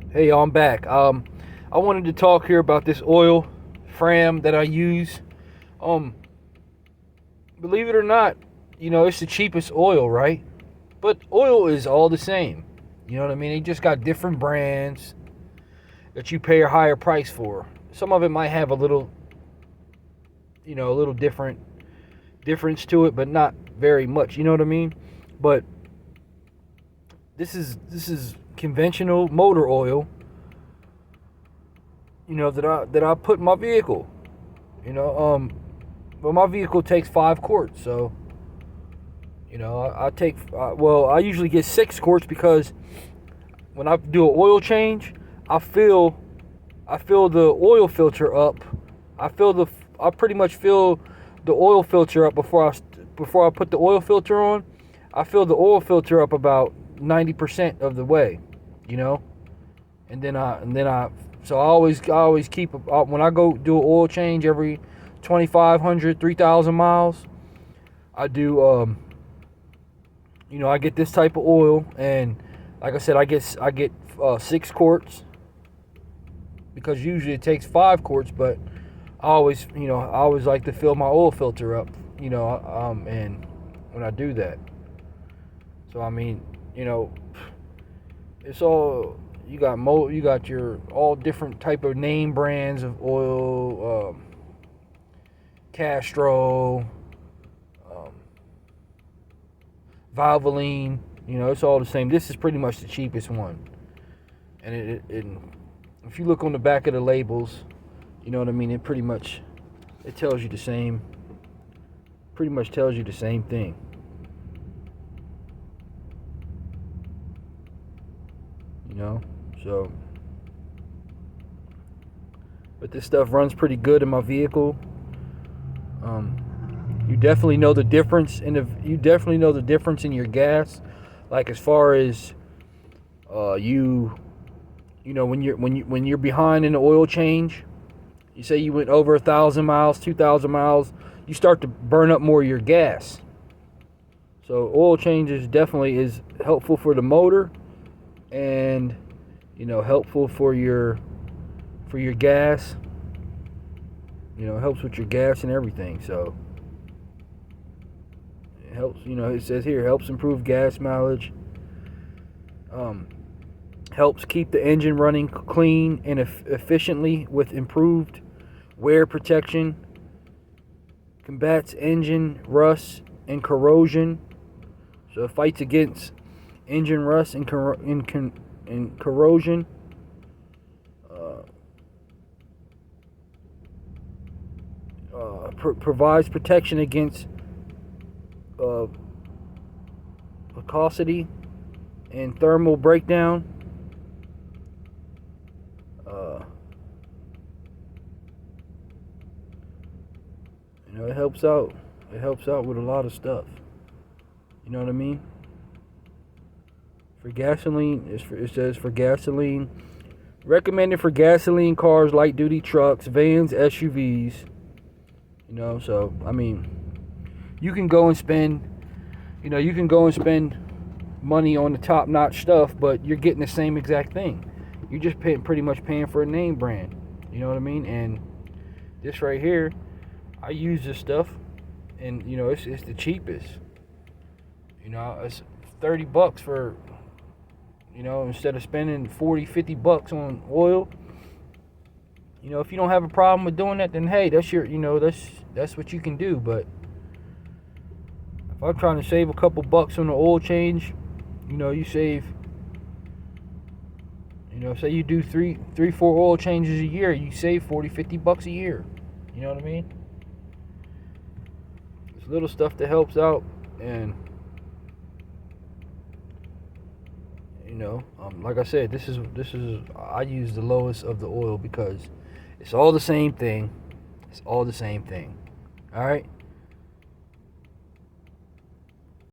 Hey, I'm back. I wanted to talk here about this oil fram that I use. Um, Believe it or not, it's the cheapest oil, right? But oil is all the same. You know what I mean? They just got different brands that you pay a higher price for. Some of it might have a little difference to it, but not very much. You know what I mean? But this is conventional motor oil, that I put in my vehicle. You know, but my vehicle takes 5 quarts, so I usually get 6 quarts because when I do an oil change, I fill the oil filter up. I pretty much fill the oil filter up before I put the oil filter on. I fill the oil filter up about 90% of the way, you know, and then I so I always keep when I go do an oil change every 2,500 3,000 miles. I do I get this type of oil, and like I said, I get 6 quarts because usually it takes 5 quarts, but I always like to fill my oil filter up, and when I do that. So I mean, it's all you got your all different type of name brands of oil, Castro, um, Valvoline. It's all the same. This is pretty much the cheapest one, and if you look on the back of the labels, you know what I mean. It tells you the same. Pretty much tells you the same thing. So, but this stuff runs pretty good in my vehicle. Um, you definitely know the difference in your gas, like as far as when you're behind in the oil change. You say you went over 1,000 miles, 2,000 miles, you start to burn up more of your gas. So oil changes definitely is helpful for the motor, and helpful for your gas. It helps with your gas and everything. So it helps. It says here helps improve gas mileage. Um, Helps keep the engine running clean and efficiently with improved wear protection. Combats engine rust and corrosion. So it fights against engine rust and corrosion. Provides protection against viscosity and thermal breakdown. It helps out. It helps out with a lot of stuff. You know what I mean? For gasoline, it says for gasoline, recommended for gasoline cars, light duty trucks, vans, SUVs. So I mean, you can go and spend, money on the top notch stuff, but you're getting the same exact thing. You're just pretty much paying for a name brand. You know what I mean? And this right here, I use this stuff, and it's the cheapest. It's $30 for, instead of spending 40, $50 on oil. If you don't have a problem with doing that, then hey, that's what you can do. But if I'm trying to save a couple bucks on the oil change, you save, say you do three, 4 oil changes a year, you save 40, $50 a year. You know what I mean? It's little stuff that helps out, and like I said, this is I use the lowest of the oil because it's all the same thing. It's all the same thing. All right.